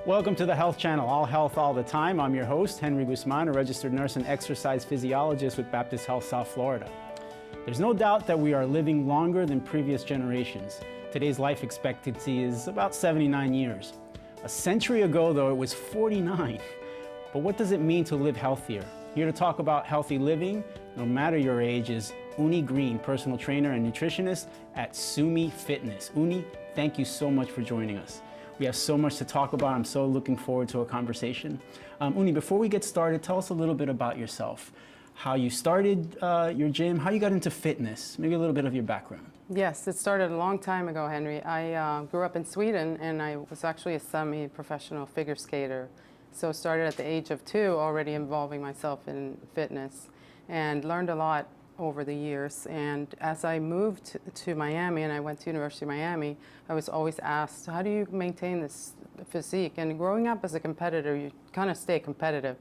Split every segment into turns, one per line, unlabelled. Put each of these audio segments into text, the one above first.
Welcome to the Health Channel, all health all the time. I'm your host, Henry Guzman, a registered nurse and exercise physiologist with Baptist Health South Florida. There's no doubt that we are living longer than previous generations. Today's life expectancy is about 79 years. A century ago, though, it was 49. But what does it mean to live healthier? Here to talk about healthy living, no matter your age, is Uni Green, personal trainer and nutritionist at Sumi Fitness. Uni, thank you so much for joining us. We have so much to talk about. I'm so looking forward to a conversation. Uni, before we get started, tell us a little bit about yourself. How you started your gym, how you got into fitness, maybe a little bit of your background.
Yes, it started a long time ago, Henry. I grew up in Sweden, and I was actually a semi-professional figure skater. So started at the age of 2, already involving myself in fitness, and learned a lot over the years. And as I moved to Miami, and I went to University of Miami, I was always asked, how do you maintain this physique? And growing up as a competitor, you kind of stay competitive.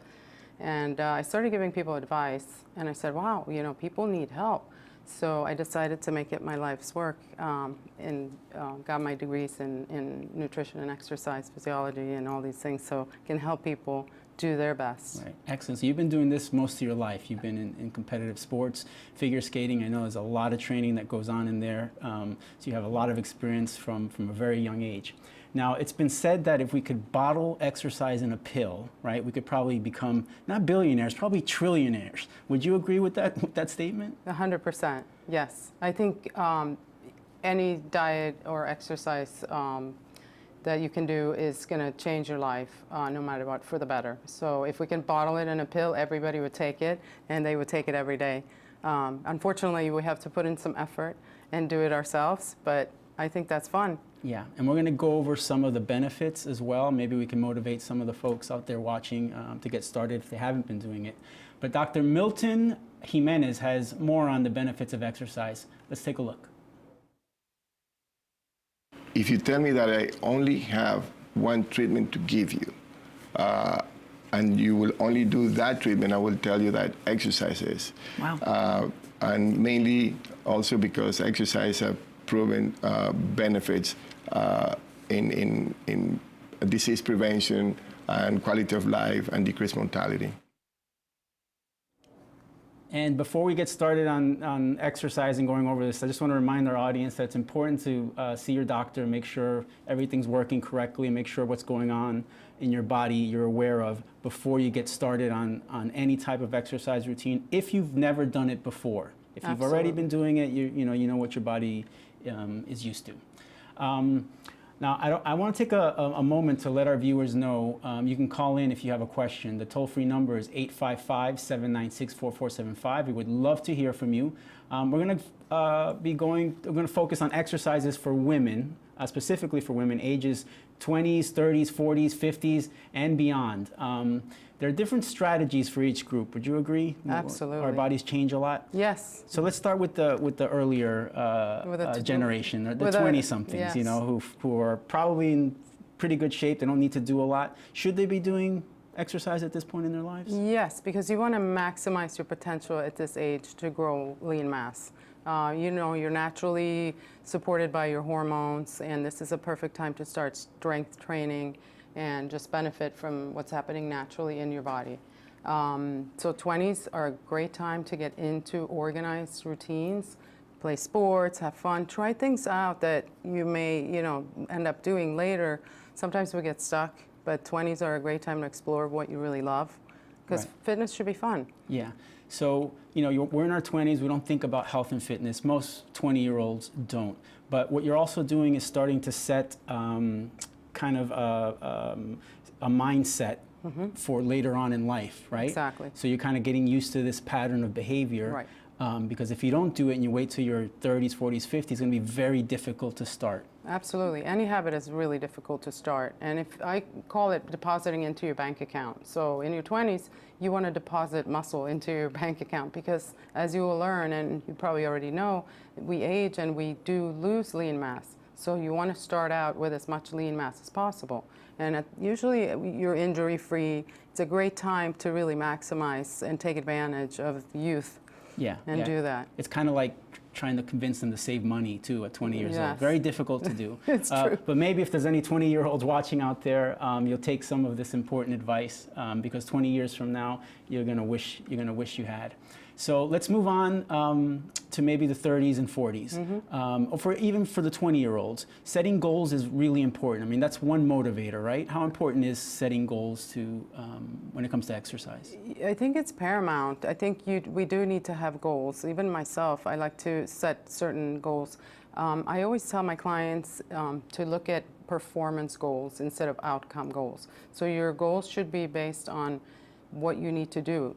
And I started giving people advice, and I said, wow, you know, people need help. So I decided to make it my life's work, and got my degrees in nutrition and exercise physiology and all these things, so I can help people do their best.
Right, excellent. So you've been doing this most of your life. You've been in competitive sports, figure skating. I know there's a lot of training that goes on in there. So you have a lot of experience from a very young age. Now, it's been said that if we could bottle exercise in a pill, right, we could probably become, not billionaires, probably trillionaires. Would you agree with that statement?
100%, yes. I think any diet or exercise that you can do is going to change your life, no matter what, for the better. So if we can bottle it in a pill, everybody would take it, and they would take it every day. Unfortunately, we have to put in some effort and do it ourselves, but I think that's fun.
Yeah, and we're going to go over some of the benefits as well. Maybe we can motivate some of the folks out there watching to get started if they haven't been doing it. But Dr. Milton Jimenez has more on the benefits of exercise. Let's take a look.
If you tell me that I only have one treatment to give you, and you will only do that treatment, I will tell you that exercise is.
Wow.
And mainly also because exercise have proven benefits in disease prevention and quality of life and decreased mortality.
And before we get started on exercise and going over this, I just want to remind our audience that it's important to see your doctor, make sure everything's working correctly, make sure what's going on in your body you're aware of before you get started on any type of exercise routine, if you've never done it before. If you've already been doing it, you know what your body is used to. Now, I want to take a moment to let our viewers know you can call in if you have a question. The toll-free number is 855-796-4475. We would love to hear from you. We're going to focus on exercises for women, specifically for women ages 20s, 30s, 40s, 50s, and beyond. There are different strategies for each group. Would you agree?
Absolutely.
Our bodies change a lot?
Yes.
So let's start with the earlier generation, the 20-somethings,
yes.
You know, who are probably in pretty good shape. They don't need to do a lot. Should they be doing exercise at this point in their lives?
Yes, because you want to maximize your potential at this age to grow lean mass. You know, you're naturally supported by your hormones, and this is a perfect time to start strength training and just benefit from what's happening naturally in your body. So 20s are a great time to get into organized routines, play sports, have fun, try things out that you may, end up doing later. Sometimes we get stuck, but 20s are a great time to explore what you really love, because fitness should be fun.
Yeah. So, we're in our 20s. We don't think about health and fitness. Most 20-year-olds don't. But what you're also doing is starting to set kind of a mindset for later on in life, right?
Exactly.
So you're kind of getting used to this pattern of behavior.
Right.
Because if you don't do it and you wait till your 30s, 40s, 50s, it's going to be very difficult to start.
Absolutely. Any habit is really difficult to start. And if I call it depositing into your bank account. So in your 20s, you want to deposit muscle into your bank account because, as you will learn, and you probably already know, we age and we do lose lean mass. So you want to start out with as much lean mass as possible. And usually you're injury-free. It's a great time to really maximize and take advantage of youth.
Yeah,
and do that.
It's kind of like trying to convince them to save money too at 20 years old.
Yes.
Very difficult to do.
It's true.
But maybe if there's any 20-year-olds watching out there, you'll take some of this important advice because 20 years from now, you're gonna wish you had. So let's move on to maybe the 30s and 40s, or even for the 20-year-olds. Setting goals is really important. I mean, that's one motivator, right? How important is setting goals to when it comes to exercise?
I think it's paramount. I think we do need to have goals. Even myself, I like to set certain goals. I always tell my clients to look at performance goals instead of outcome goals. So your goals should be based on what you need to do,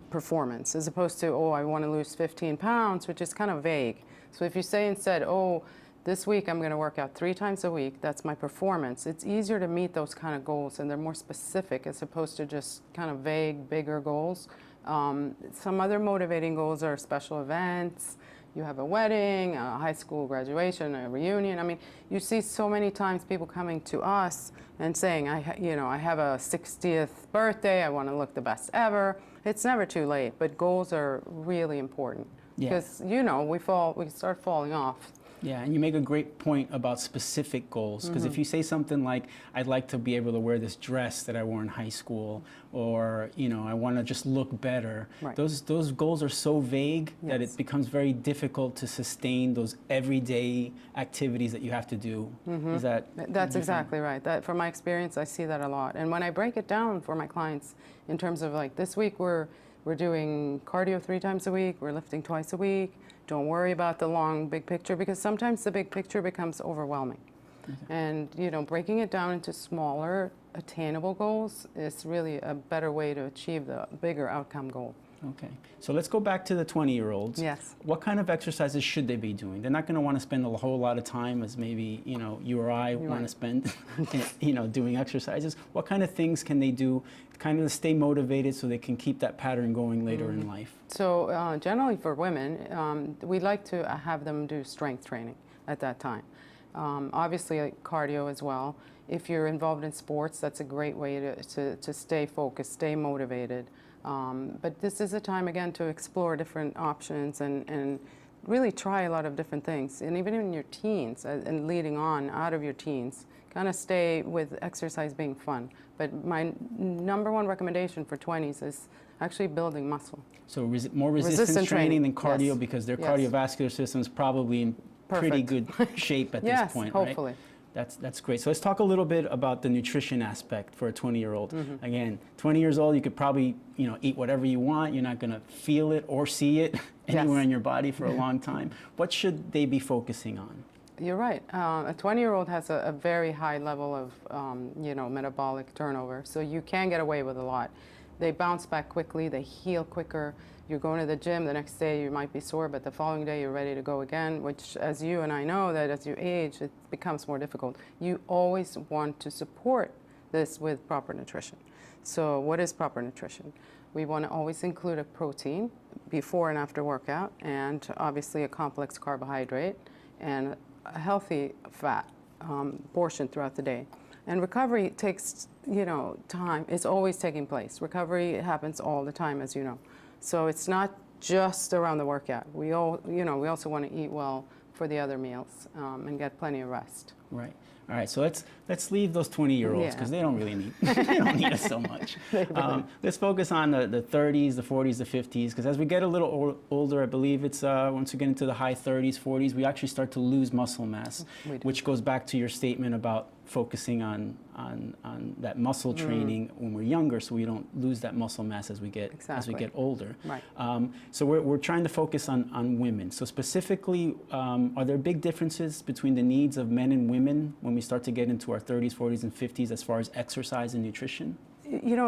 performance, as opposed to, oh, I want to lose 15 pounds, which is kind of vague. So if you say instead, oh, this week I'm going to work out 3 times a week, that's my performance, it's easier to meet those kind of goals, and they're more specific as opposed to just kind of vague, bigger goals. Some other motivating goals are special events. You have a wedding, a high school graduation, a reunion. I mean, you see so many times people coming to us and saying, I have a 60th birthday, I want to look the best ever. It's never too late, but goals are really important because, we start falling off.
Yeah, and you make a great point about specific goals, because if you say something like, I'd like to be able to wear this dress that I wore in high school, or, I want to just look better,
Right.
those goals are so vague that it becomes very difficult to sustain those everyday activities that you have to do. Is that?
That's exactly right. From my experience, I see that a lot. And when I break it down for my clients in terms of like this week we're doing cardio 3 times a week, we're lifting twice a week, don't worry about the long big picture, because sometimes the big picture becomes overwhelming. And breaking it down into smaller attainable goals is really a better way to achieve the bigger outcome goal.
Okay, so let's go back to the 20-year-olds.
Yes.
What kind of exercises should they be doing? They're not going to want to spend a whole lot of time as maybe, you or I want to spend, doing exercises. What kind of things can they do to kind of stay motivated so they can keep that pattern going later in life?
So generally for women, we like to have them do strength training at that time. Obviously cardio as well. If you're involved in sports, that's a great way to stay focused, stay motivated. But this is a time, again, to explore different options and really try a lot of different things. And even in your teens and leading on out of your teens, kind of stay with exercise being fun. But my number one recommendation for 20s is actually building muscle.
So more resistance training than cardio,
yes.
because their
Yes.
cardiovascular system is probably in pretty good shape at
Yes,
this point,
hopefully.
right? That's great. So let's talk a little bit about the nutrition aspect for a 20-year-old. Again, 20 years old, you could probably eat whatever you want. You're not going to feel it or see it anywhere in your body for a long time. What should they be focusing on?
You're right. A 20-year-old has a very high level of metabolic turnover, so you can get away with a lot. They bounce back quickly. They heal quicker. You're going to the gym, the next day you might be sore, but the following day you're ready to go again, which, as you and I know, that as you age, it becomes more difficult. You always want to support this with proper nutrition. So what is proper nutrition? We want to always include a protein before and after workout, and obviously a complex carbohydrate, and a healthy fat portion throughout the day. And recovery takes, time. It's always taking place. Recovery happens all the time, as you know. So it's not just around the workout. We also want to eat well for the other meals and get plenty of rest.
Right. All right. So let's leave those 20-year-olds because they don't really need they don't need us so much. Let's focus on the 30s, the 40s, the 50s, because as we get a little older, I believe it's once we get into the high 30s, 40s, we actually start to lose muscle mass, which goes back to your statement about focusing on that muscle training when we're younger, so we don't lose that muscle mass as we get older.
Right.
So we're trying to focus on women. So specifically, are there big differences between the needs of men and women when we start to get into our 30s, 40s, and 50s as far as exercise and nutrition?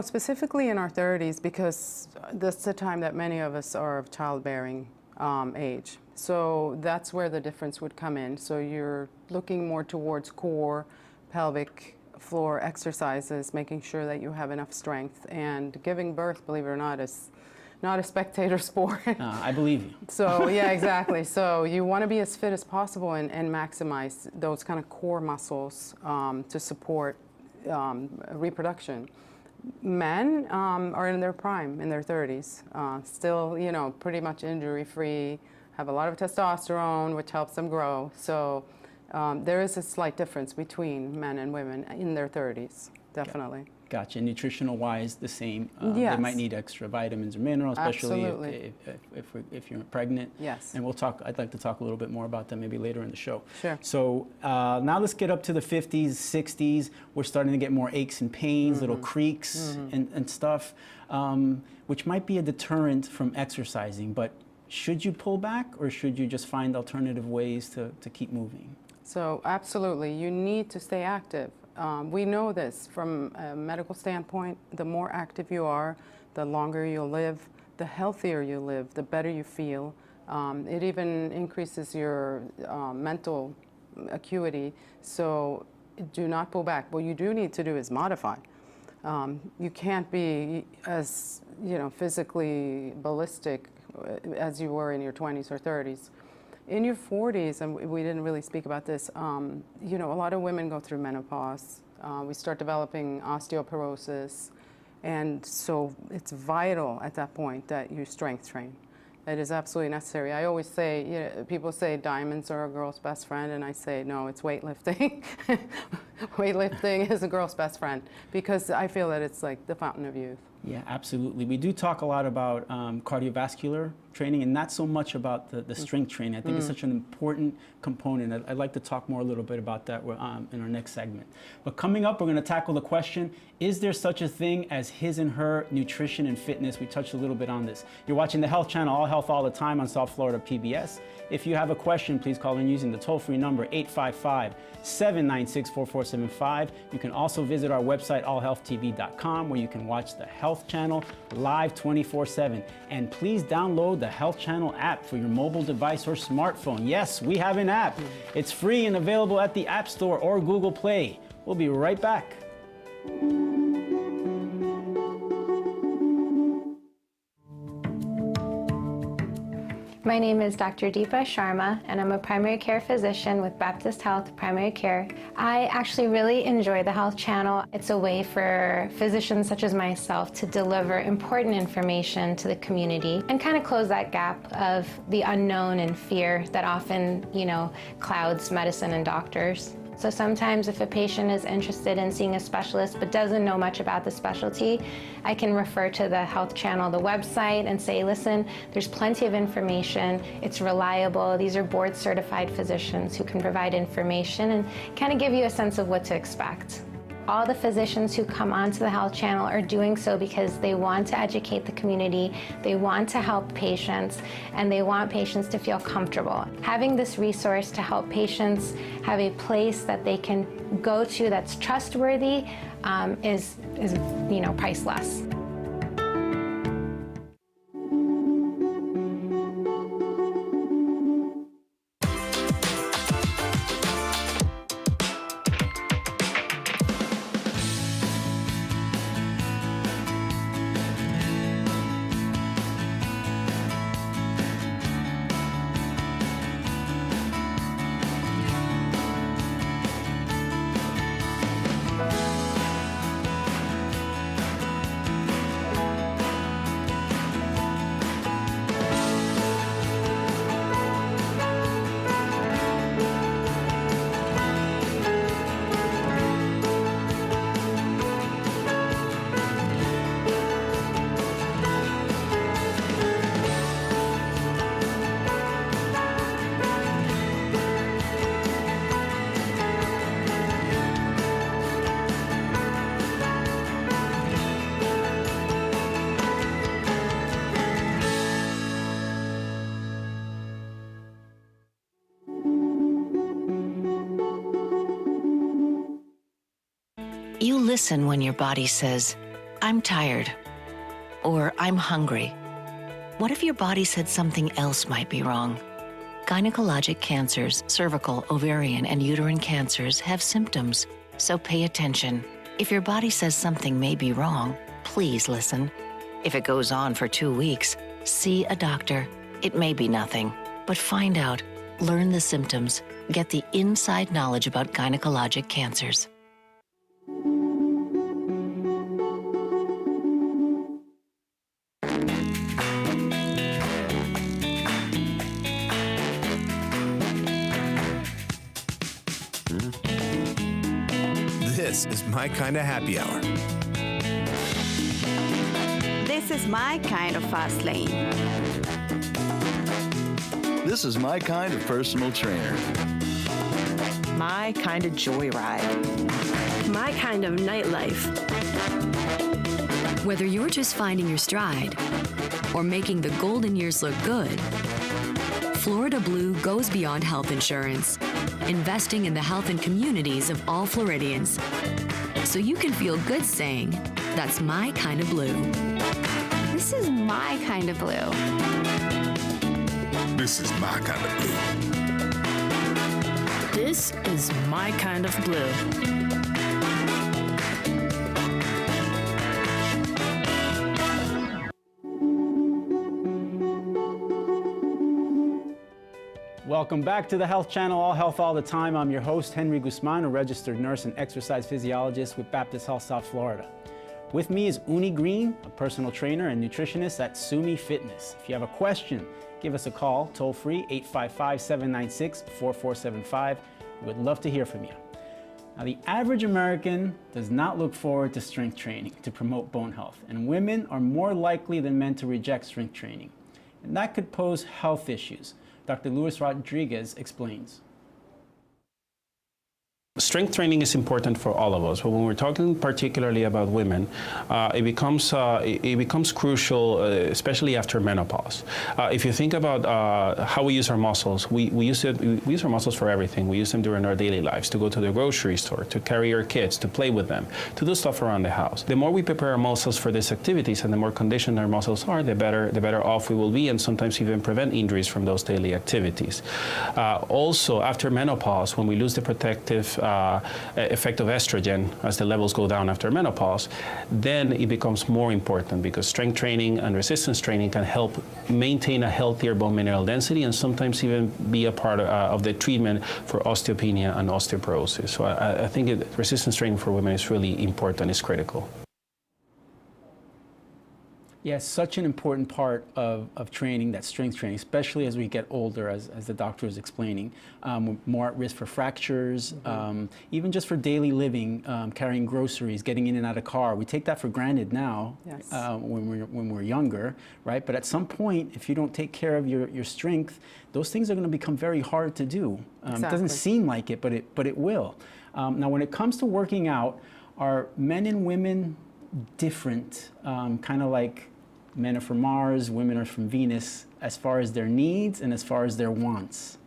Specifically in our 30s, because that's the time that many of us are of childbearing age. So that's where the difference would come in. So you're looking more towards core, pelvic floor exercises, making sure that you have enough strength. And giving birth, believe it or not, is not a spectator sport.
I believe you.
So yeah, exactly. So you want to be as fit as possible and maximize those kind of core muscles to support reproduction. Men are in their prime, in their 30s, still, pretty much injury-free, have a lot of testosterone, which helps them grow. So there is a slight difference between men and women in their 30s, definitely.
Gotcha. Nutritional-wise, the same. They
Yes.
might need extra vitamins or minerals, especially
Absolutely.
if you're pregnant.
Yes.
And I'd like to talk a little bit more about that maybe later in the show.
Sure.
So now let's get up to the 50s, 60s. We're starting to get more aches and pains, little creaks and stuff, which might be a deterrent from exercising. But should you pull back, or should you just find alternative ways to keep moving?
So absolutely, you need to stay active. We know this from a medical standpoint. The more active you are, the longer you'll live, the healthier you live, the better you feel. It even increases your mental acuity. So do not pull back. What you do need to do is modify. You can't be as physically ballistic as you were in your 20s or 30s. In your 40s, and we didn't really speak about this, a lot of women go through menopause. We start developing osteoporosis. And so it's vital at that point that you strength train. It is absolutely necessary. I always say, people say diamonds are a girl's best friend, and I say, no, it's weightlifting. Weightlifting is a girl's best friend, because I feel that it's like the fountain of youth.
Yeah, absolutely. We do talk a lot about cardiovascular training, and not so much about the strength training. I think it's such an important component. I'd like to talk more a little bit about that in our next segment. But coming up, we're going to tackle the question, is there such a thing as his and her nutrition and fitness? We touched a little bit on this. You're watching the Health Channel, All Health All the Time on South Florida PBS. If you have a question, please call in using the toll-free number 855-796-4475. You can also visit our website, allhealthtv.com, where you can watch the Health Channel live 24/7. And please download the Health Channel app for your mobile device or smartphone. Yes, we have an app. It's free and available at the App Store or Google Play. We'll be right back.
My name is Dr. Deepa Sharma, and I'm a primary care physician with Baptist Health Primary Care. I actually really enjoy the Health Channel. It's a way for physicians such as myself to deliver important information to the community and kind of close that gap of the unknown and fear that often, clouds medicine and doctors. So sometimes if a patient is interested in seeing a specialist but doesn't know much about the specialty, I can refer to the Health Channel, the website, and say, listen, there's plenty of information, it's reliable, these are board certified physicians who can provide information and kind of give you a sense of what to expect. All the physicians who come onto the Health Channel are doing so because they want to educate the community, they want to help patients, and they want patients to feel comfortable. Having this resource to help patients have a place that they can go to that's trustworthy is priceless.
You listen when your body says, I'm tired, or I'm hungry. What if your body said something else might be wrong? Gynecologic cancers, cervical, ovarian, and uterine cancers have symptoms, so pay attention. If your body says something may be wrong, please listen. If it goes on for 2 weeks, see a doctor. It may be nothing, but find out, learn the symptoms, get the inside knowledge about gynecologic cancers.
This is My Kinda Happy Hour.
This is my kind of fast lane.
This is my kind of personal trainer.
My kind of joyride.
My kind of nightlife.
Whether you're just finding your stride or making the golden years look good, Florida Blue goes beyond health insurance, investing in the health and communities of all Floridians. So you can feel good saying, that's my kind of blue.
This is my kind of blue.
This is My Kind of Blue.
This is my kind of blue.
Welcome back to the Health Channel, All Health All the Time. I'm your host, Henry Guzman, a registered nurse and exercise physiologist with Baptist Health South Florida. With me is Uni Green, a personal trainer and nutritionist at Sumi Fitness. If you have a question, give us a call, toll free, 855-796-4475. We'd love to hear from you. Now, the average American does not look forward to strength training to promote bone health, and women are more likely than men to reject strength training. And that could pose health issues. Dr. Luis Rodriguez explains. Strength training is important for all of us, but when we're talking particularly about women, it becomes crucial, especially after menopause. If you think about how we use our muscles, we use our muscles for everything. We use them during our daily lives, to go to the grocery store, to carry our kids, to play with them, to do stuff around the house. The more we prepare our muscles for these activities and the more conditioned our muscles are, the better off we will be, and sometimes even prevent injuries from those daily activities. Also, after menopause, when we lose the protective effect of estrogen as the levels go down after menopause, then it becomes more important because strength training and resistance training can help maintain a healthier bone mineral density and sometimes even be a part of the treatment for osteopenia and osteoporosis. So I think resistance training for women is really important, it's critical. Yes, such an important part of training, that strength training, especially as we get older, as the doctor was explaining. We're more at risk for fractures, even just for daily living, carrying groceries, getting in and out of car. We take that for granted now.
Yes.
When we're younger, right? But at some point, if you don't take care of your strength, those things are going to become very hard to do.
Exactly.
It doesn't seem like it, but it will. Now, when it comes to working out, are men and women different, kind of like men are from Mars, women are from Venus, as far as their needs and as far as their wants?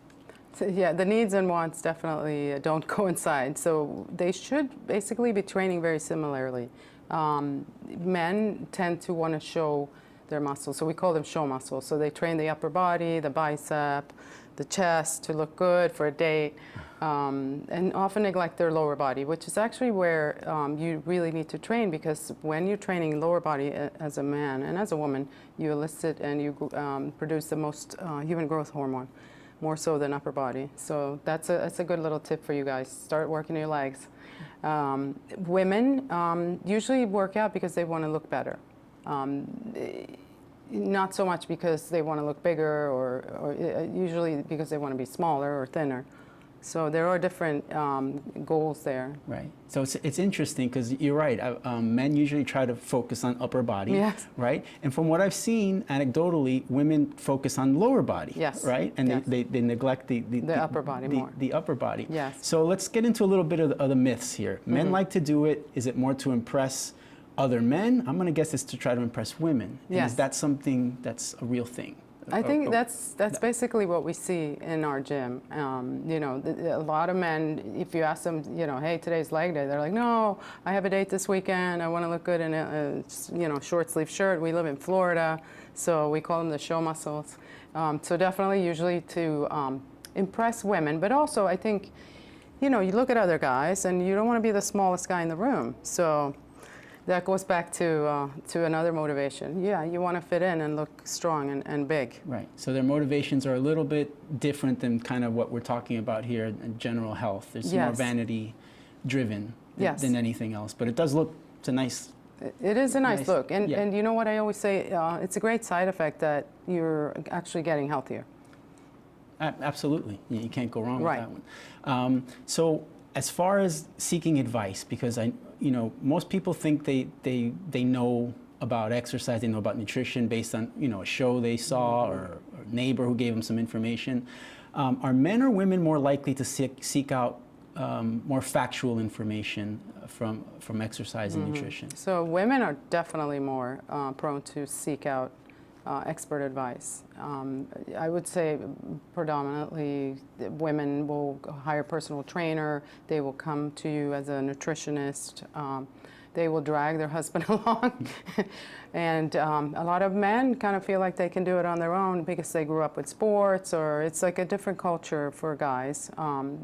So, yeah, the needs and wants definitely don't coincide. So they should basically be training very similarly. Men tend to want to show their muscles, so we call them show muscles. So they train the upper body, the bicep, the chest to look good for a date. And often neglect their lower body, which is actually where you really need to train, because when you're training lower body as a man and as a woman, you elicit and you produce the most human growth hormone, more so than upper body. So that's a good little tip for you guys. Start working your legs. Women usually work out because they want to look better. Not so much because they want to look bigger or usually because they want to be smaller or thinner. So there are different goals there.
Right. So it's interesting because you're right. Men usually try to focus on upper body.
Yes.
Right. And from what I've seen anecdotally, women focus on lower body.
Yes.
Right. And
yes.
they neglect the
upper body more.
The upper body.
Yes.
So let's get into a little bit of the myths here. Men like to do it. Is it more to impress other men? I'm going to guess it's to try to impress women. And
Yes.
is that something that's a real thing?
I think that's basically what we see in our gym. You know, a lot of men, if you ask them, you know, hey, today's leg day, they're like, no, I have a date this weekend. I want to look good in a short sleeve shirt. We live in Florida, so we call them the show muscles. So definitely, usually to impress women, but also I think, you know, you look at other guys and you don't want to be the smallest guy in the room. So that goes back to another motivation. Yeah, you want to fit in and look strong and big.
Right. So their motivations are a little bit different than kind of what we're talking about here in general health. There's more
Yes.
vanity driven
Yes.
than anything else. But it does look, it's a nice.
It is a nice look. And,
yeah.
and you know what I always say? It's a great side effect that you're actually getting healthier.
Absolutely. You can't go wrong
Right.
with that one. So as far as seeking advice, because most people think they know about exercise, they know about nutrition based on a show they saw or a neighbor who gave them some information. Are men or women more likely to seek out more factual information from exercise and nutrition?
So women are definitely more prone to seek out expert advice. I would say predominantly women will hire a personal trainer, they will come to you as a nutritionist, they will drag their husband along. And a lot of men kind of feel like they can do it on their own because they grew up with sports, or it's like a different culture for guys.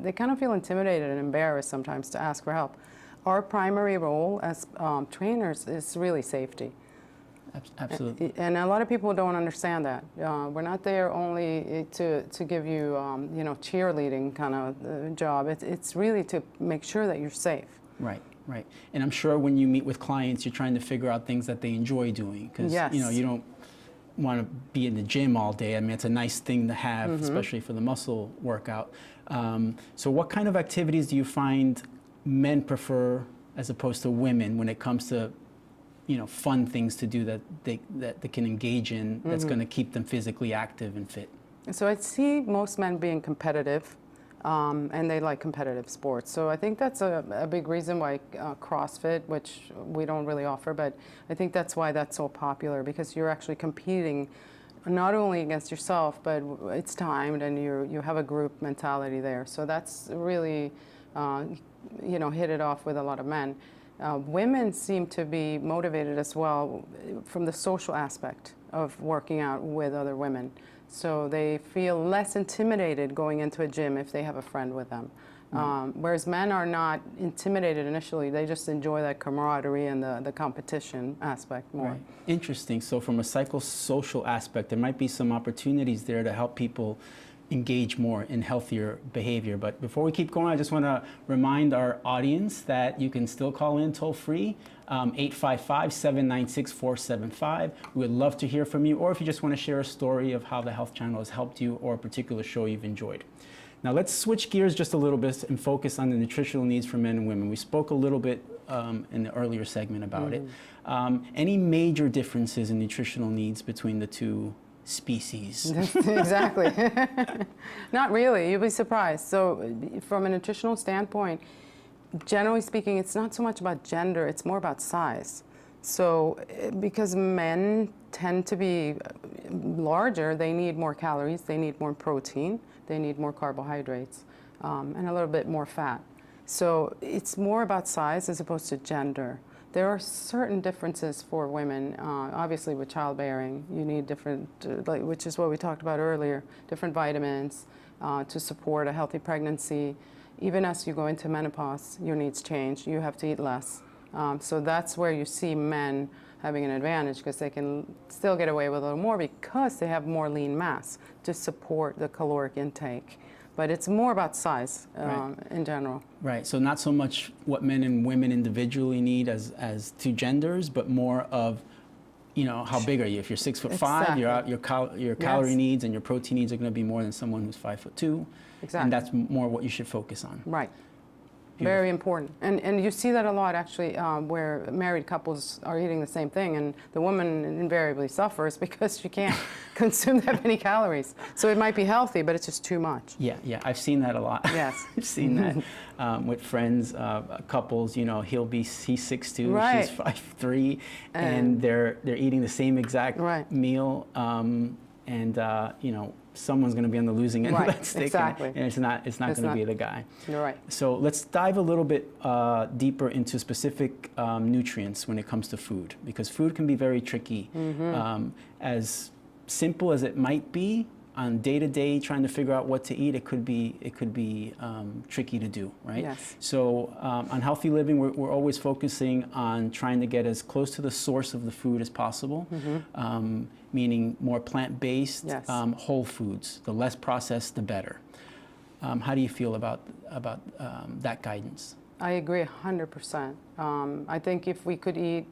They kind of feel intimidated and embarrassed sometimes to ask for help. Our primary role as trainers is really safety.
Absolutely.
And a lot of people don't understand that. We're not there only to give you, cheerleading kind of job. It's really to make sure that you're safe.
Right, right. And I'm sure when you meet with clients, you're trying to figure out things that they enjoy doing. Because,
yes.
You don't want to be in the gym all day. I mean, it's a nice thing to have, especially for the muscle workout. So what kind of activities do you find men prefer as opposed to women when it comes to fun things to do that they can engage in, that's going to keep them physically active and fit?
So I see most men being competitive, and they like competitive sports. So I think that's a big reason why CrossFit, which we don't really offer, but I think that's why that's so popular, because you're actually competing not only against yourself, but it's timed and you have a group mentality there. So that's really, hit it off with a lot of men. Women seem to be motivated as well from the social aspect of working out with other women. So they feel less intimidated going into a gym if they have a friend with them. Whereas men are not intimidated initially, they just enjoy that camaraderie and the competition aspect more.
Right. Interesting. So from a psychosocial aspect, there might be some opportunities there to help people engage more in healthier behavior. But before we keep going, I just want to remind our audience that you can still call in toll free, 855-796-475. We would love to hear from you, or if you just want to share a story of how the Health Channel has helped you or a particular show you've enjoyed. Now let's switch gears just a little bit and focus on the nutritional needs for men and women. We spoke a little bit in the earlier segment about it. Any major differences in nutritional needs between the two species?
Exactly. Not really. You'll be surprised. So from a nutritional standpoint, generally speaking, it's not so much about gender, it's more about size. So because men tend to be larger, they need more calories, they need more protein, they need more carbohydrates, and a little bit more fat. So it's more about size as opposed to gender. There are certain differences for women. Obviously, with childbearing, you need different, which is what we talked about earlier, different vitamins to support a healthy pregnancy. Even as you go into menopause, your needs change. You have to eat less. So that's where you see men having an advantage, because they can still get away with a little more because they have more lean mass to support the caloric intake. But it's more about size in general.
Right, so not so much what men and women individually need as two genders, but more of, how big are you? If you're 6'5",
Exactly.
your calorie needs and your protein needs are going to be more than someone who's 5'2".
Exactly.
And that's more what you should focus on.
Right.
Beautiful.
Very important. And you see that a lot, actually, where married couples are eating the same thing, and the woman invariably suffers because she can't consume that many calories. So it might be healthy, but it's just too much.
Yeah, I've seen that a lot.
Yes.
I've seen that with friends, couples, he's 6'2",
Right.
she's 5'3", and they're eating the same exact meal, someone's going to be on the losing end of that stick,
exactly.
and it's not going to be the guy.
You're right.
So let's dive a little bit deeper into specific nutrients when it comes to food, because food can be very tricky. As simple as it might be, on day-to-day trying to figure out what to eat, it could be tricky to do, right?
Yes.
So on Healthy Living, we're always focusing on trying to get as close to the source of the food as possible, meaning more plant-based,
Yes.
whole foods. The less processed, the better. How do you feel about that guidance?
I agree 100%. I think if we could eat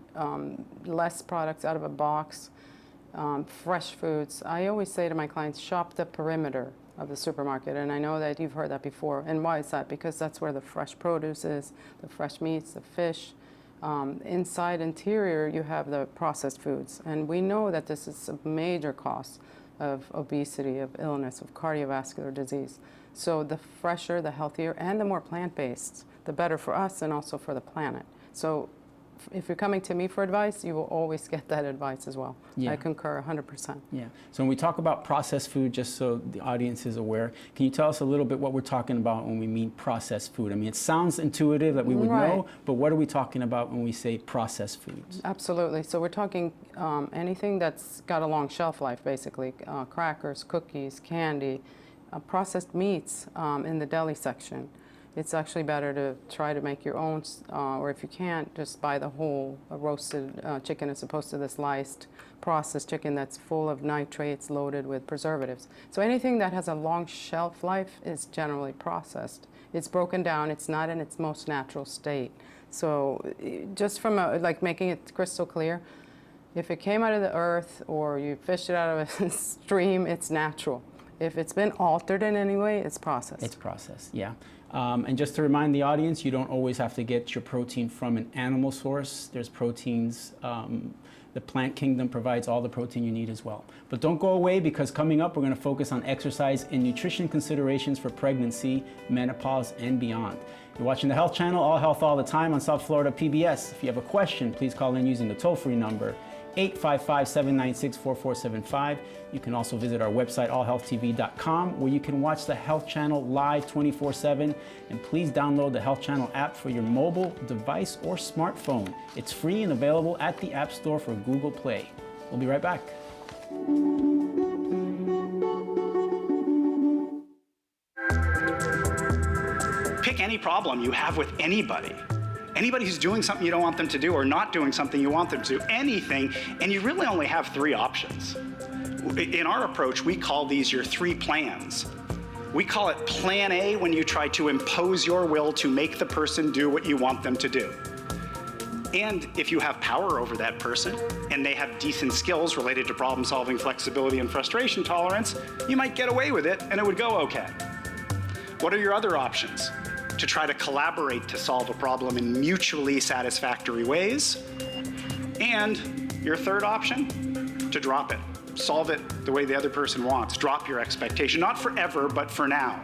less products out of a box, fresh foods. I always say to my clients, shop the perimeter. of the supermarket. And I know that you've heard that before. And why is that? Because that's where the fresh produce is, the fresh meats, the fish. Inside interior, you have the processed foods. And we know that this is a major cause of obesity, of illness, of cardiovascular disease. So the fresher, the healthier, and the more plant-based, the better for us and also for the planet. So if you're coming to me for advice, you will always get that advice as well.
Yeah.
I concur 100%.
Yeah. So when we talk about processed food, just so the audience is aware, can you tell us a little bit what we're talking about when we mean processed food? I mean, it sounds intuitive that we would know, but what are we talking about when we say processed foods?
Absolutely. So we're talking anything that's got a long shelf life, basically. Crackers, cookies, candy, processed meats in the deli section. It's actually better to try to make your own, or if you can't, just buy the whole roasted chicken as opposed to the sliced processed chicken that's full of nitrates, loaded with preservatives. So anything that has a long shelf life is generally processed. It's broken down, it's not in its most natural state. So just from like making it crystal clear, if it came out of the earth or you fished it out of a stream, it's natural. If it's been altered in any way, it's processed.
It's processed, yeah. And just to remind the audience, you don't always have to get your protein from an animal source. There's proteins. The plant kingdom provides all the protein you need as well. But don't go away, because coming up, we're going to focus on exercise and nutrition considerations for pregnancy, menopause, and beyond. You're watching the Health Channel, All Health All the Time on South Florida PBS. If you have a question, please call in using the toll-free number 855-796-4475. You can also visit our website, allhealthtv.com, where you can watch the Health Channel live 24/7. And please download the Health Channel app for your mobile device or smartphone. It's free and available at the App Store for Google Play. We'll be right back.
Pick any problem you have with anybody. Anybody who's doing something you don't want them to do or not doing something you want them to do, anything, and you really only have three options. In our approach, we call these your three plans. We call it Plan A when you try to impose your will to make the person do what you want them to do. And if you have power over that person and they have decent skills related to problem solving, flexibility, and frustration tolerance, you might get away with it and it would go okay. What are your other options? To try to collaborate to solve a problem in mutually satisfactory ways. And your third option, to drop it. Solve it the way the other person wants. Drop your expectation, not forever, but for now.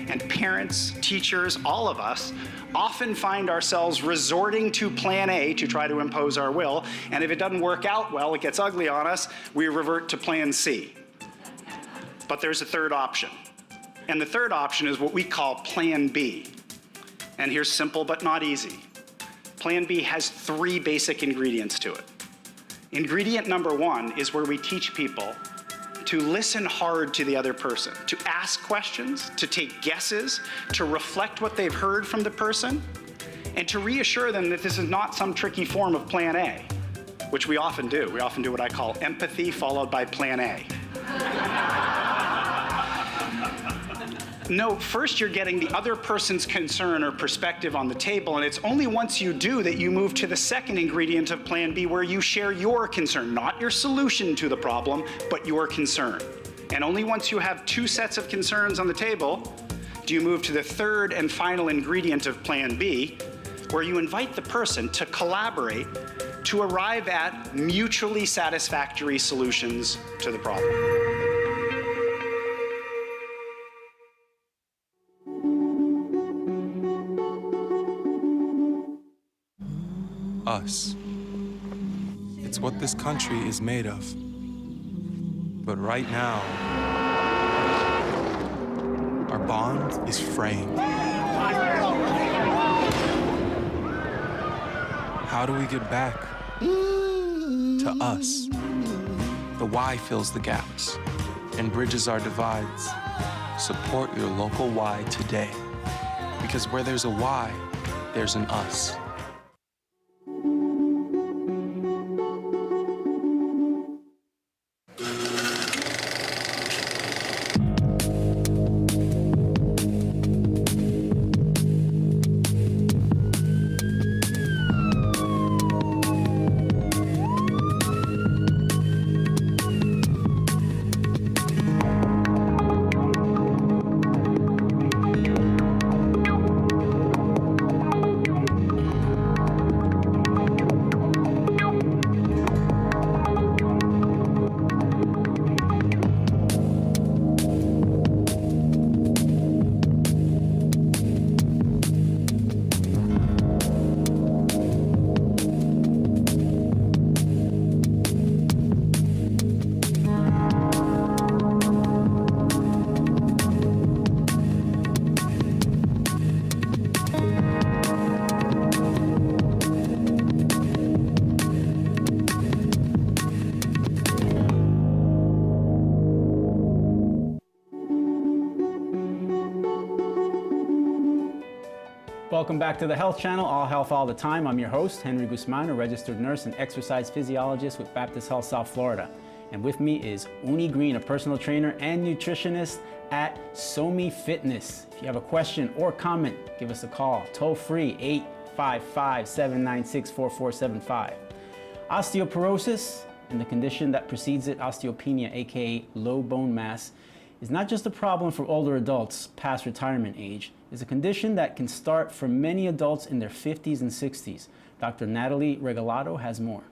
And parents, teachers, all of us often find ourselves resorting to Plan A to try to impose our will. And if it doesn't work out well, it gets ugly on us, we revert to Plan C. But there's a third option. And the third option is what we call Plan B. And here's simple but not easy. Plan B has three basic ingredients to it. Ingredient number one is where we teach people to listen hard to the other person, to ask questions, to take guesses, to reflect what they've heard from the person, and to reassure them that this is not some tricky form of Plan A, which we often do. We often do what I call empathy followed by Plan A. No, first you're getting the other person's concern or perspective on the table, and it's only once you do that you move to the second ingredient of Plan B, where you share your concern, not your solution to the problem, but your concern. And only once you have two sets of concerns on the table do you move to the third and final ingredient of Plan B, where you invite the person to collaborate to arrive at mutually satisfactory solutions to the problem.
Us. It's what this country is made of. But right now, our bond is framed. How do we get back to us? The Y fills the gaps and bridges our divides. Support your local Y today. Because where there's a Y, there's an us.
Welcome back to the Health Channel, All Health All the Time. I'm your host, Henry Guzman, a registered nurse and exercise physiologist with Baptist Health South Florida. And with me is Uni Green, a personal trainer and nutritionist at SoMe Fitness. If you have a question or comment, give us a call. Toll free, 855-796-4475. Osteoporosis, and the condition that precedes it, osteopenia, aka low bone mass, is not just a problem for older adults past retirement age. It's a condition that can start for many adults in their 50s and 60s. Dr. Natalie Regalado has more.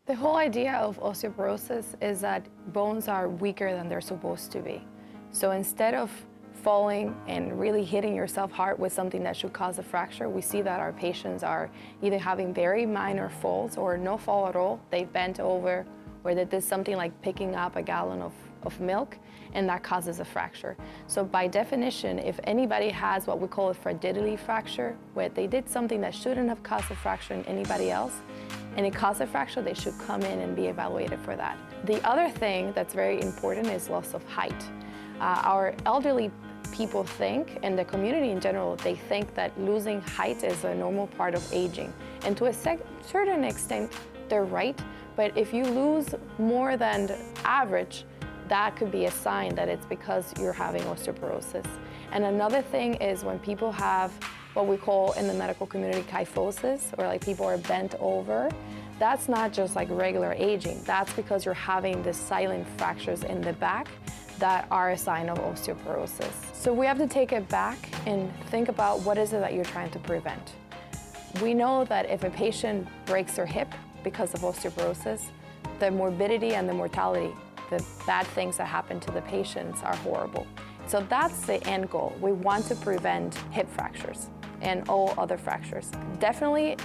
The whole idea of osteoporosis is that bones are weaker than they're supposed to be. So instead of falling and really hitting yourself hard with something that should cause a fracture, we see that our patients are either having very minor falls or no fall at all. They bent over, or they did something like picking up a gallon of milk, and that causes a fracture. So by definition, if anybody has what we call a fragility fracture, where they did something that shouldn't have caused a fracture in anybody else, and it caused a fracture, they should come in and be evaluated for that. The other thing that's very important is loss of height. Our elderly people think, and the community in general, they think that losing height is a normal part of aging. And to a certain extent, they're right, but if you lose more than the average, that could be a sign that it's because you're having osteoporosis. And another thing is when people have what we call in the medical community kyphosis, or like people are bent over, that's not just like regular aging. That's because you're having the silent fractures in the back that are a sign of osteoporosis. So we have to take it back and think about what is it that you're trying to prevent. We know that if a patient breaks their hip because of osteoporosis, the morbidity and the mortality, the bad things that happen to the patients are horrible. So that's the end goal. We want to prevent hip fractures and all other fractures. Definitely,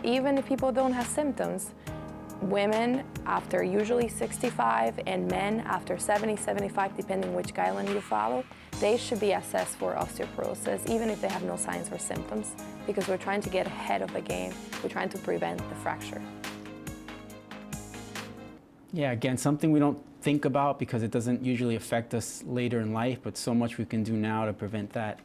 even if people don't have symptoms, women after usually 65 and men after 70, 75, depending which guideline you follow, they should be assessed for osteoporosis, even if they have no signs or symptoms, because we're trying to get ahead of the game. We're trying to prevent the fracture.
Yeah, again, something we don't think about because it doesn't usually affect us later in life, but so much we can do now to prevent that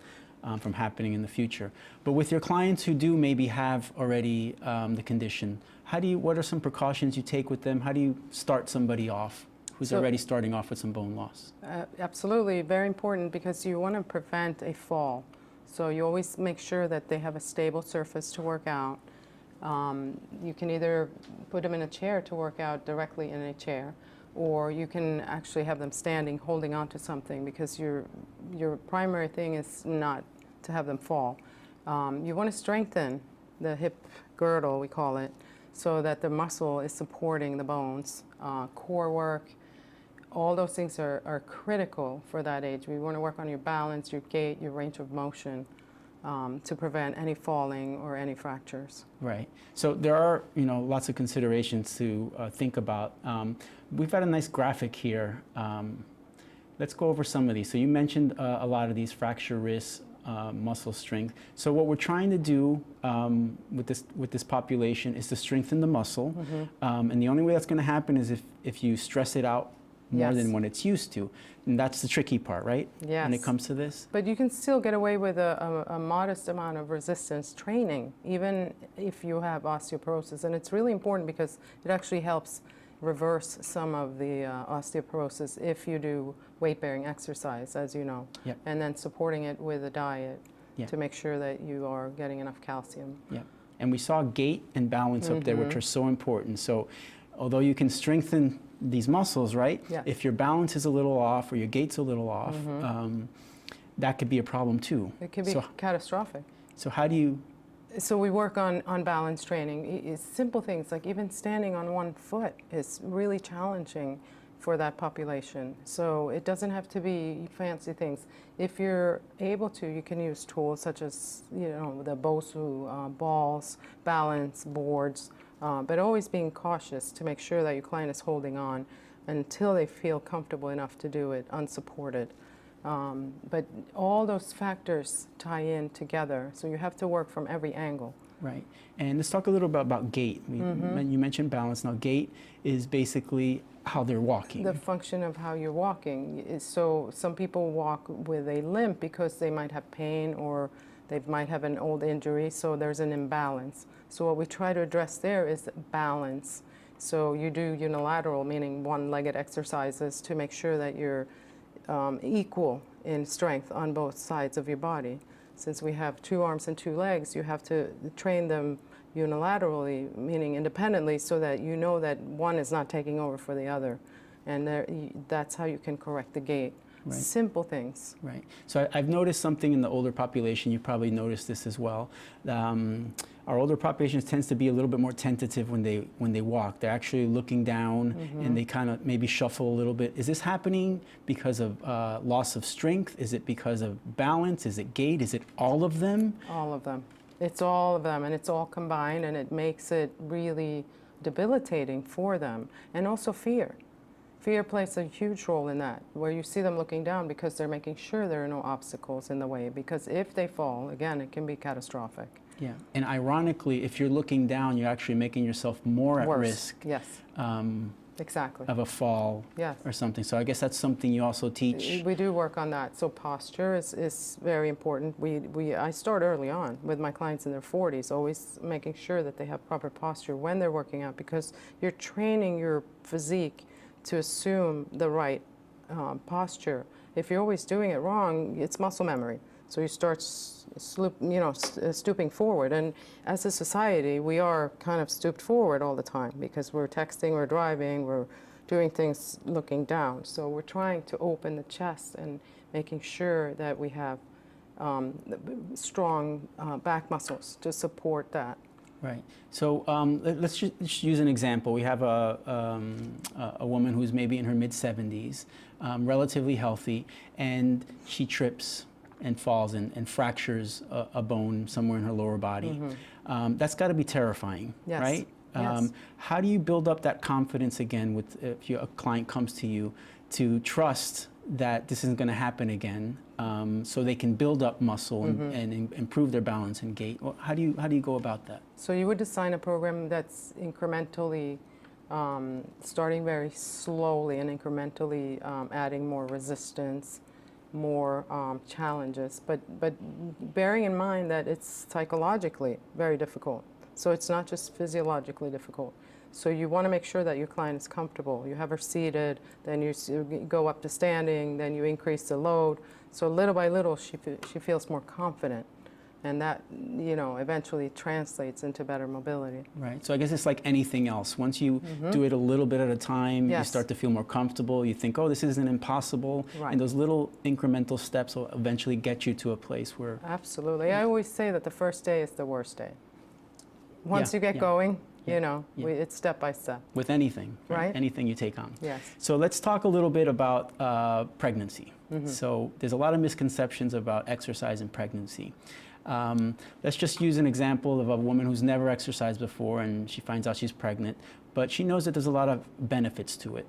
from happening in the future. But with your clients who do maybe have already the condition, what are some precautions you take with them? How do you start somebody off who's already starting off with some bone loss?
Absolutely, very important, because you want to prevent a fall. So you always make sure that they have a stable surface to work out. You can either put them in a chair to work out directly in a chair, or you can actually have them standing, holding on to something, because your primary thing is not to have them fall. You want to strengthen the hip girdle, we call it, so that the muscle is supporting the bones. Core work, all those things are critical for that age. We want to work on your balance, your gait, your range of motion, to prevent any falling or any fractures.
Right. So there are, lots of considerations to think about. We've got a nice graphic here. Let's go over some of these. So you mentioned a lot of these: fracture risks, muscle strength. So what we're trying to do with this population is to strengthen the muscle, and the only way that's going to happen is if you stress it out more than what it's used to. And that's the tricky part, right?
Yes.
When it comes to this.
But you can still get away with a modest amount of resistance training, even if you have osteoporosis. And it's really important because it actually helps reverse some of the osteoporosis if you do weight-bearing exercise, as you know.
Yep.
And then supporting it with a diet to make sure that you are getting enough calcium.
Yeah. And we saw gait and balance up there, which are so important. So although you can strengthen these muscles, right?
Yeah.
If your balance is a little off or your gait's a little off, that could be a problem too.
It could be catastrophic.
So how do you?
So we work on balance training. It's simple things like even standing on one foot is really challenging for that population. So it doesn't have to be fancy things. If you're able to, you can use tools such as the BOSU, balls, balance boards. But always being cautious to make sure that your client is holding on until they feel comfortable enough to do it unsupported. But all those factors tie in together, so you have to work from every angle.
Right. And let's talk a little bit about gait. You mentioned balance. Now, gait is basically how they're walking.
The function of how you're walking is, so some people walk with a limp because they might have pain or they might have an old injury, so there's an imbalance. So what we try to address there is balance. So you do unilateral, meaning one-legged exercises to make sure that you're equal in strength on both sides of your body. Since we have 2 arms and 2 legs, you have to train them unilaterally, meaning independently, so that you know that one is not taking over for the other. And that's how you can correct the gait. Right. Simple things.
Right. So I've noticed something in the older population. You probably noticed this as well. Our older population tends to be a little bit more tentative when they walk. They're actually looking down and they kind of maybe shuffle a little bit. Is this happening because of loss of strength? Is it because of balance? Is it gait? Is it all of them?
All of them. It's all of them, and it's all combined, and it makes it really debilitating for them. And also fear. Fear plays a huge role in that, where you see them looking down because they're making sure there are no obstacles in the way. Because if they fall, again, it can be catastrophic.
Yeah, and ironically, if you're looking down, you're actually making yourself more at risk.
Yes. Exactly.
Of a fall or something. So I guess that's something you also teach.
We do work on that. So posture is very important. I start early on with my clients in their 40s, always making sure that they have proper posture when they're working out, because you're training your physique to assume the right posture. If you're always doing it wrong, it's muscle memory. So you start stooping forward. And as a society, we are kind of stooped forward all the time because we're texting, we're driving, we're doing things looking down. So we're trying to open the chest and making sure that we have strong back muscles to support that.
Right. So let's just use an example. We have a woman who's maybe in her mid-70s, relatively healthy, and she trips and falls and fractures a bone somewhere in her lower body. That's got to be terrifying, right?
Yes.
How do you build up that confidence again if a client comes to you to trust that this isn't going to happen again, so they can build up muscle and improve their balance and gait? Well, how do you go about that?
So you would design a program that's incrementally starting very slowly and incrementally adding more resistance, more challenges, but bearing in mind that it's psychologically very difficult. So it's not just physiologically difficult. So you want to make sure that your client is comfortable. You have her seated, then you go up to standing, then you increase the load. So little by little, she feels more confident. And that, eventually translates into better mobility.
Right. So I guess it's like anything else. Once you do it a little bit at a time, you start to feel more comfortable. You think, oh, this isn't impossible. Right. And those little incremental steps will eventually get you to a place where...
Absolutely. I always say that the first day is the worst day. Once you get going, it's step by step.
With anything,
right?
Anything you take on.
Yes.
So let's talk a little bit about pregnancy. So there's a lot of misconceptions about exercise and pregnancy. Let's just use an example of a woman who's never exercised before and she finds out she's pregnant, but she knows that there's a lot of benefits to it.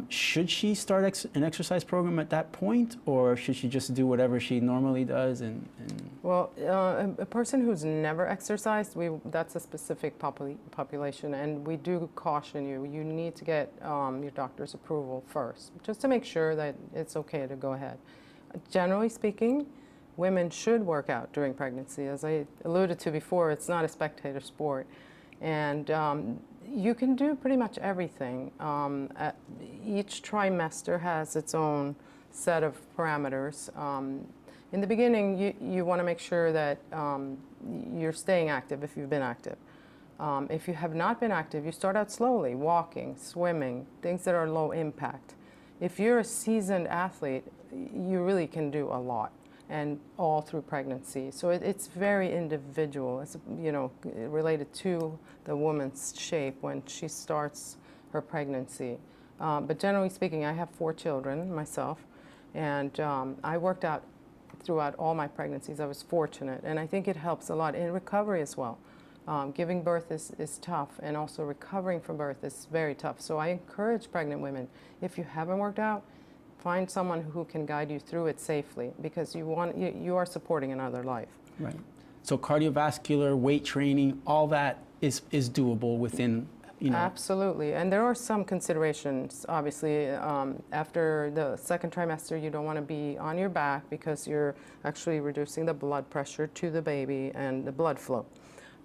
Should she start an exercise program at that point, or should she just do whatever she normally does?
Well, a person who's never exercised, that's a specific population, and we do caution you. You need to get your doctor's approval first, just to make sure that it's okay to go ahead. Generally speaking, women should work out during pregnancy. As I alluded to before, it's not a spectator sport. And you can do pretty much everything. Each trimester has its own set of parameters. In the beginning, you want to make sure that you're staying active if you've been active. If you have not been active, you start out slowly, walking, swimming, things that are low impact. If you're a seasoned athlete, you really can do a lot, and all through pregnancy. So it's very individual. It's related to the woman's shape when she starts her pregnancy. But generally speaking, I have 4 children myself, and I worked out throughout all my pregnancies. I was fortunate, and I think it helps a lot in recovery as well. Giving birth is tough, and also recovering from birth is very tough. So I encourage pregnant women, if you haven't worked out, Find someone who can guide you through it safely, because you are supporting another life.
Right. So cardiovascular, weight training, all that is doable within, you know.
Absolutely, and there are some considerations. Obviously, after the second trimester, you don't want to be on your back because you're actually reducing the blood pressure to the baby and the blood flow.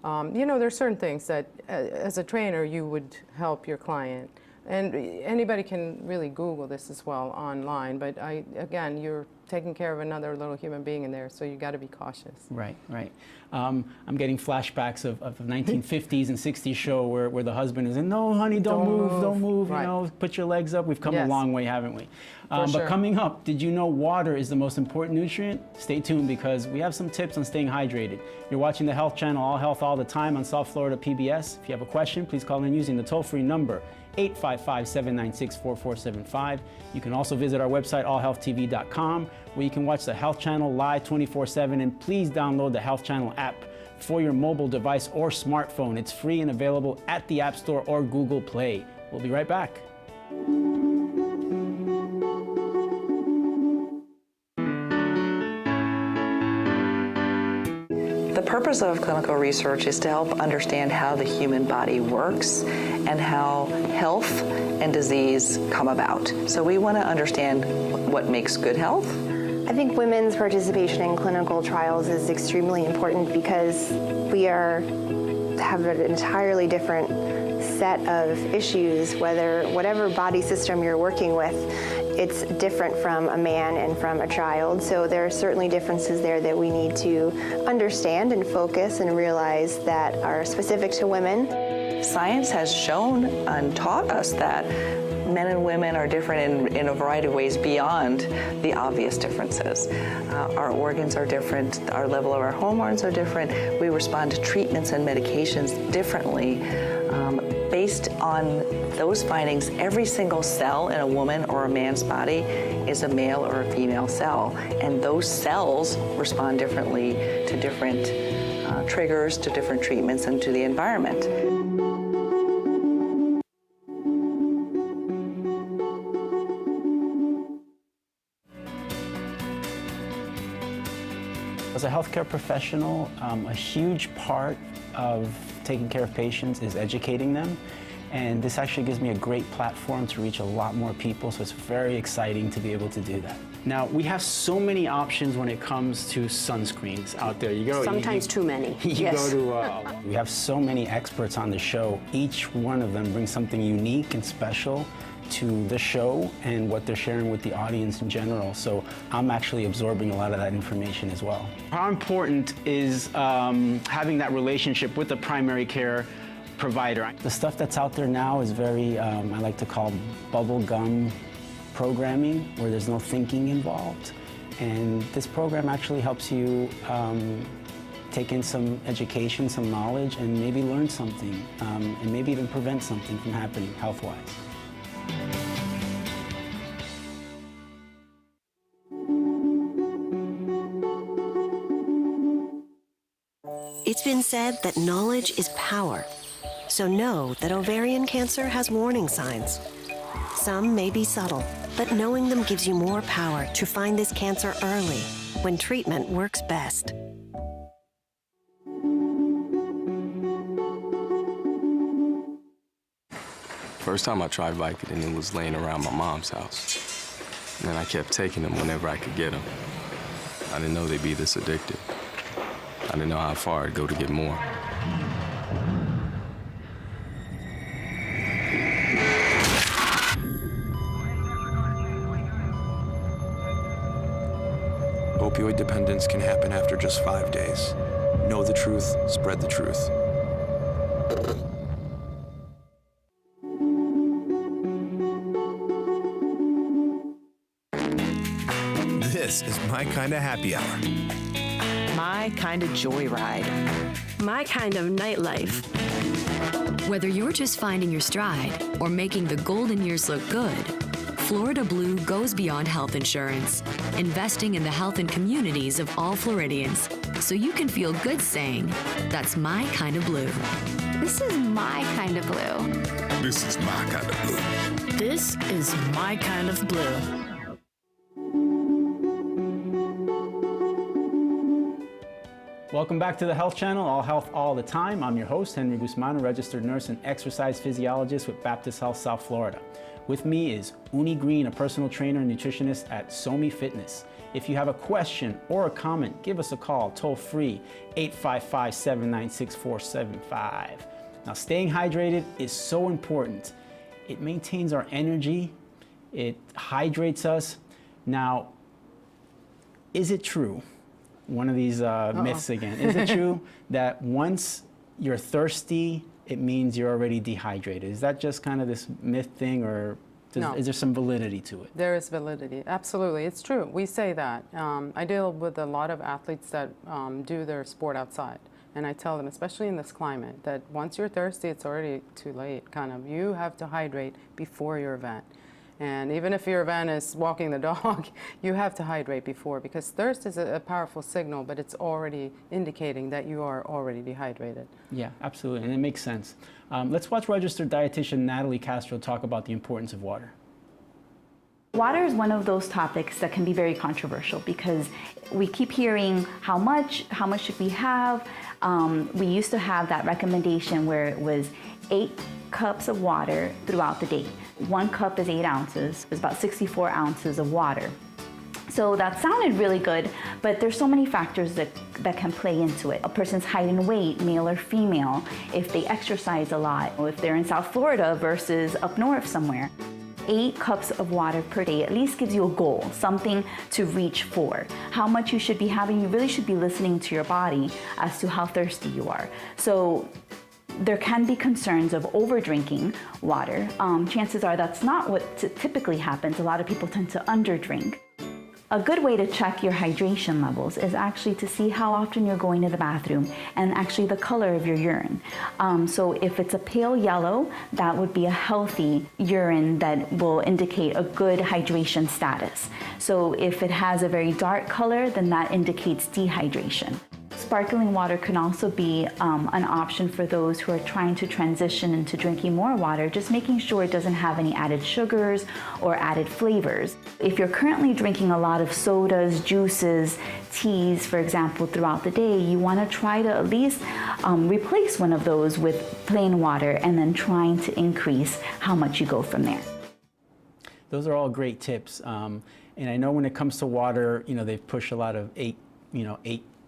You know, there's certain things that, as a trainer, you would help your client. And anybody can really Google this as well online, but again, you're taking care of another little human being in there, so you got to be cautious.
Right, right. I'm getting flashbacks of 1950s and 60s show where the husband is in, no, honey, don't move,
right.
You know, put your legs up. We've come a long way, haven't we?
For sure.
But coming up, did you know water is the most important nutrient? Stay tuned, because we have some tips on staying hydrated. You're watching the Health Channel, All Health All the Time on South Florida PBS. If you have a question, please call in using the toll-free number 855-796-4475. You can also visit our website, allhealthtv.com, where you can watch the Health Channel live 24/7, and please download the Health Channel app for your mobile device or smartphone. It's free and available at the App Store or Google Play. We'll be right back.
The purpose of clinical research is to help understand how the human body works and how health and disease come about. So we want to understand what makes good health.
I think women's participation in clinical trials is extremely important because we have an entirely different set of issues, whatever body system you're working with, it's different from a man and from a child. So there are certainly differences there that we need to understand and focus and realize that are specific to women.
Science has shown and taught us that men and women are different in a variety of ways beyond the obvious differences. Our organs are different, our level of our hormones are different, we respond to treatments and medications differently. Based on those findings, every single cell in a woman or a man's body is a male or a female cell, and those cells respond differently to different triggers, to different treatments, and to the environment.
As a healthcare professional, a huge part of taking care of patients is educating them. And this actually gives me a great platform to reach a lot more people, so it's very exciting to be able to do that. Now, we have so many options when it comes to sunscreens out there. You go,
Sometimes too many.
Yes. We have so many experts on the show. Each one of them brings something unique and special to the show and what they're sharing with the audience in general. So I'm actually absorbing a lot of that information as well. How important is having that relationship with the primary care provider? The stuff that's out there now is very, I like to call bubble gum programming, where there's no thinking involved. And this program actually helps you take in some education, some knowledge, and maybe learn something, and maybe even prevent something from happening health-wise.
It's been said that knowledge is power. So know that ovarian cancer has warning signs. Some may be subtle, but knowing them gives you more power to find this cancer early, when treatment works best.
First time I tried Vicodin, it was laying around my mom's house. And then I kept taking them whenever I could get them. I didn't know they'd be this addictive. I didn't know how far I'd go to get more.
Opioid dependence can happen after just 5 days. Know the truth, spread the truth. This is my kind of happy hour.
My kind of joyride.
My kind of nightlife.
Whether you're just finding your stride or making the golden years look good, Florida Blue goes beyond health insurance, investing in the health and communities of all Floridians, so you can feel good saying, that's my kind of blue.
This is my kind of blue.
This is my kind of blue.
This is my kind of blue.
Welcome back to the Health Channel, All Health All the Time. I'm your host, Henry Guzman, a registered nurse and exercise physiologist with Baptist Health South Florida. With me is Uni Green, a personal trainer and nutritionist at Somi Fitness. If you have a question or a comment, give us a call, toll free, 855-796-4775. Now, staying hydrated is so important. It maintains our energy, it hydrates us. Now, is it true? One of these myths again. Is it true that once you're thirsty, it means you're already dehydrated? Is that just kind of this myth thing, or is there some validity to it?
There is validity, absolutely. It's true. We say that. I deal with a lot of athletes that do their sport outside. And I tell them, especially in this climate, that once you're thirsty, it's already too late, kind of. You have to hydrate before your event. And even if your event is walking the dog, you have to hydrate before, because thirst is a powerful signal, but it's already indicating that you are already dehydrated.
Yeah, absolutely, and it makes sense. Let's watch registered dietitian Natalie Castro talk about the importance of water.
Water is one of those topics that can be very controversial because we keep hearing how much should we have. We used to have that recommendation where it was 8 cups of water throughout the day. 1 cup is 8 ounces. It's about 64 ounces of water. So that sounded really good, but there's so many factors that can play into it. A person's height and weight, male or female, if they exercise a lot, or if they're in South Florida versus up north somewhere. 8 cups of water per day at least gives you a goal, something to reach for. How much you should be having, you really should be listening to your body as to how thirsty you are. So there can be concerns of over drinking water. Chances are that's not what typically happens. A lot of people tend to underdrink. A good way to check your hydration levels is actually to see how often you're going to the bathroom and actually the color of your urine. So if it's a pale yellow, that would be a healthy urine that will indicate a good hydration status. So if it has a very dark color, then that indicates dehydration. Sparkling water can also be an option for those who are trying to transition into drinking more water, just making sure it doesn't have any added sugars or added flavors. If you're currently drinking a lot of sodas, juices, teas, for example, throughout the day, you want to try to at least replace one of those with plain water and then trying to increase how much you go from there.
Those are all great tips. And I know when it comes to water, they push a lot of 8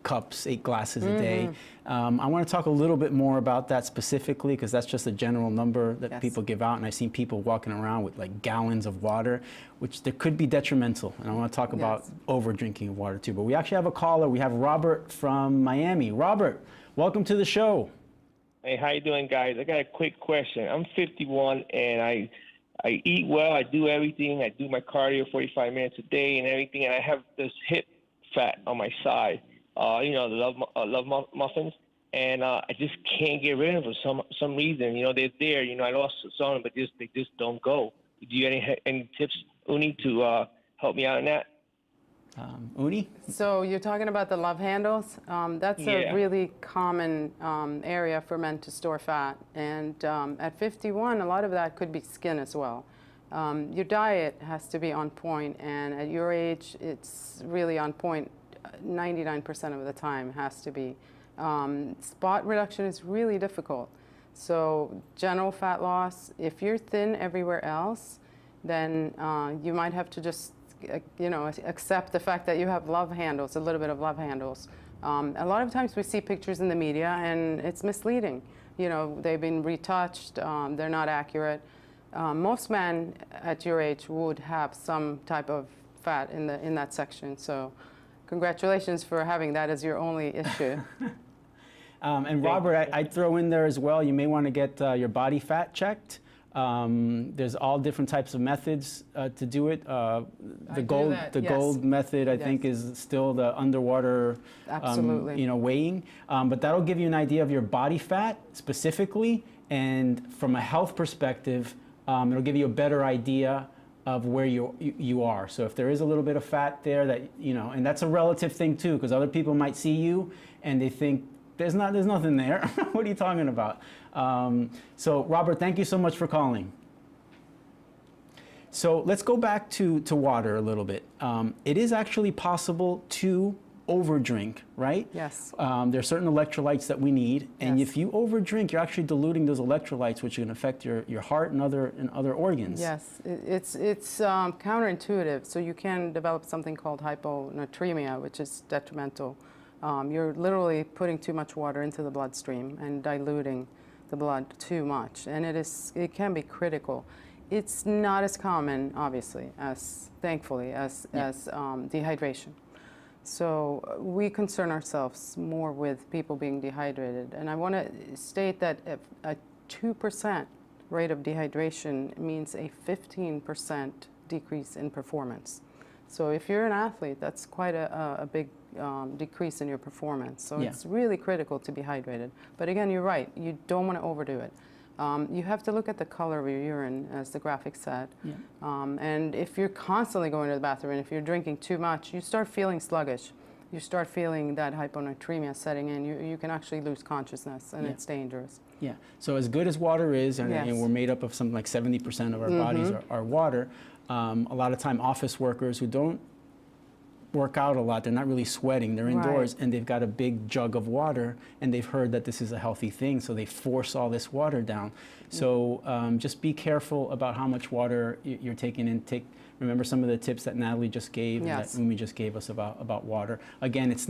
cups, 8 glasses a day. I want to talk a little bit more about that specifically, because that's just a general number that people give out, and I've seen people walking around with like gallons of water, which there could be detrimental. And I want to talk about over drinking of water too. But we actually have a caller. We have Robert from Miami. Robert, welcome to the show.
Hey, how you doing, guys? I got a quick question. I'm 51 and I eat well. I do everything. I do my cardio 45 minutes a day and everything, and I have this hip fat on my side. The love muffins, and I just can't get rid of them for some reason. They're there. I lost some, but they just don't go. Do you have any tips, Uni, to help me out in that?
Uni?
So you're talking about the love handles? That's a really common area for men to store fat. And at 51, a lot of that could be skin as well. Your diet has to be on point, and at your age, it's really on point. 99% of the time has to be. Spot reduction is really difficult. So general fat loss, if you're thin everywhere else, then you might have to just accept the fact that you have love handles, a little bit of love handles. A lot of times we see pictures in the media and it's misleading. They've been retouched, they're not accurate. Most men at your age would have some type of fat in that section. So congratulations for having that as your only issue.
And Robert, I'd throw in there as well, you may want to get your body fat checked. There's all different types of methods to do it. The gold method, I think, is still the underwater weighing. But that'll give you an idea of your body fat specifically. And from a health perspective, it'll give you a better idea of where you are. So if there is a little bit of fat there that, and that's a relative thing too, because other people might see you and they think, there's nothing there. What are you talking about? So Robert, thank you so much for calling. So let's go back to water a little bit. It is actually possible to overdrink, right?
Yes.
There are certain electrolytes that we need, and
Yes.
if you overdrink, you're actually diluting those electrolytes, which can affect your heart and other organs.
Yes, it's counterintuitive. So you can develop something called hyponatremia, which is detrimental. You're literally putting too much water into the bloodstream and diluting the blood too much, and it can be critical. It's not as common, obviously, thankfully, as dehydration. So we concern ourselves more with people being dehydrated. And I want to state that a 2% rate of dehydration means a 15% decrease in performance. So if you're an athlete, that's quite a big decrease in your performance. So it's really critical to be hydrated. But again, you're right. You don't want to overdo it. You have to look at the color of your urine, as the graphic said.
Yeah.
And if you're constantly going to the bathroom, and if you're drinking too much, you start feeling sluggish. You start feeling that hyponatremia setting in. You can actually lose consciousness, and it's dangerous.
Yeah. So as good as water is, and we're made up of something like 70% of our bodies are water, a lot of time office workers who don't work out a lot, they're not really sweating, they're indoors, and they've got a big jug of water, and they've heard that this is a healthy thing, so they force all this water down. So just be careful about how much water you're taking in. Remember some of the tips that Natalie just gave, and that Umi just gave us about water. Again, it's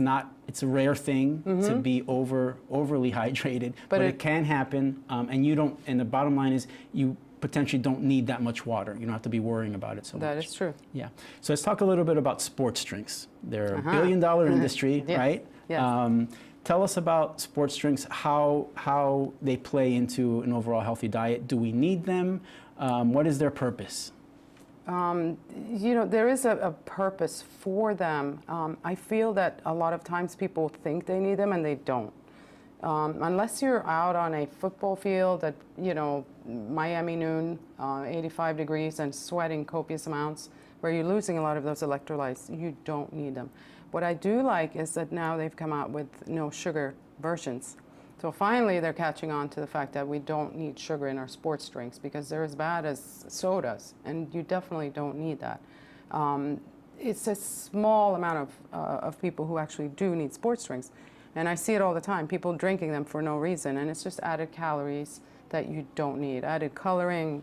a rare thing to be overly hydrated, but it can happen, and the bottom line is you potentially don't need that much water. You don't have to be worrying about it so much.
That is true.
Yeah. So let's talk a little bit about sports drinks. They're a billion-dollar industry, right?
Yes.
Tell us about sports drinks, how they play into an overall healthy diet. Do we need them? What is their purpose?
There is a purpose for them. I feel that a lot of times people think they need them and they don't. Unless you're out on a football field at, Miami noon, 85 degrees and sweating copious amounts, where you're losing a lot of those electrolytes, you don't need them. What I do like is that now they've come out with no sugar versions. So finally they're catching on to the fact that we don't need sugar in our sports drinks because they're as bad as sodas, and you definitely don't need that. It's a small amount of people who actually do need sports drinks. And I see it all the time, people drinking them for no reason, and it's just added calories that you don't need, added coloring,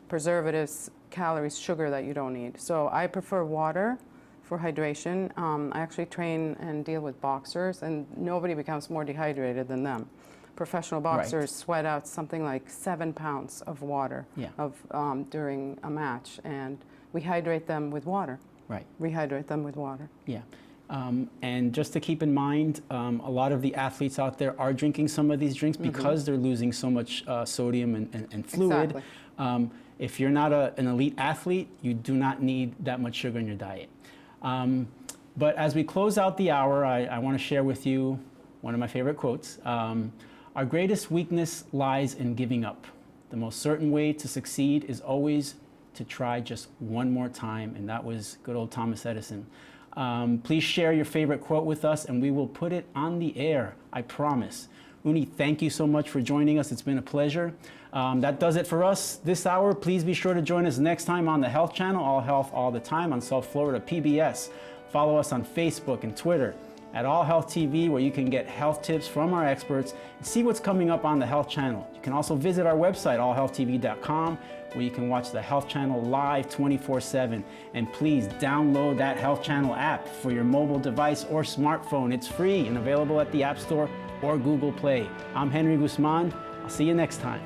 preservatives, calories, sugar that you don't need. So I prefer water for hydration. I actually train and deal with boxers, and nobody becomes more dehydrated than them. Professional boxers sweat out something like 7 pounds of water during a match, and we hydrate them with water.
Right.
Rehydrate them with water.
Yeah. And just to keep in mind, a lot of the athletes out there are drinking some of these drinks because they're losing so much sodium and fluid.
Exactly.
If you're not an elite athlete, you do not need that much sugar in your diet. But as we close out the hour, I want to share with you one of my favorite quotes. Our greatest weakness lies in giving up. The most certain way to succeed is always to try just one more time, and that was good old Thomas Edison. Please share your favorite quote with us, and we will put it on the air, I promise. Uni, thank you so much for joining us. It's been a pleasure. That does it for us this hour. Please be sure to join us next time on the Health Channel, All Health All the Time on South Florida PBS. Follow us on Facebook and Twitter at All Health TV, where you can get health tips from our experts and see what's coming up on the Health Channel. You can also visit our website, allhealthtv.com, where you can watch the Health Channel live 24/7. And please download that Health Channel app for your mobile device or smartphone. It's free and available at the App Store or Google Play. I'm Henry Guzman. I'll see you next time.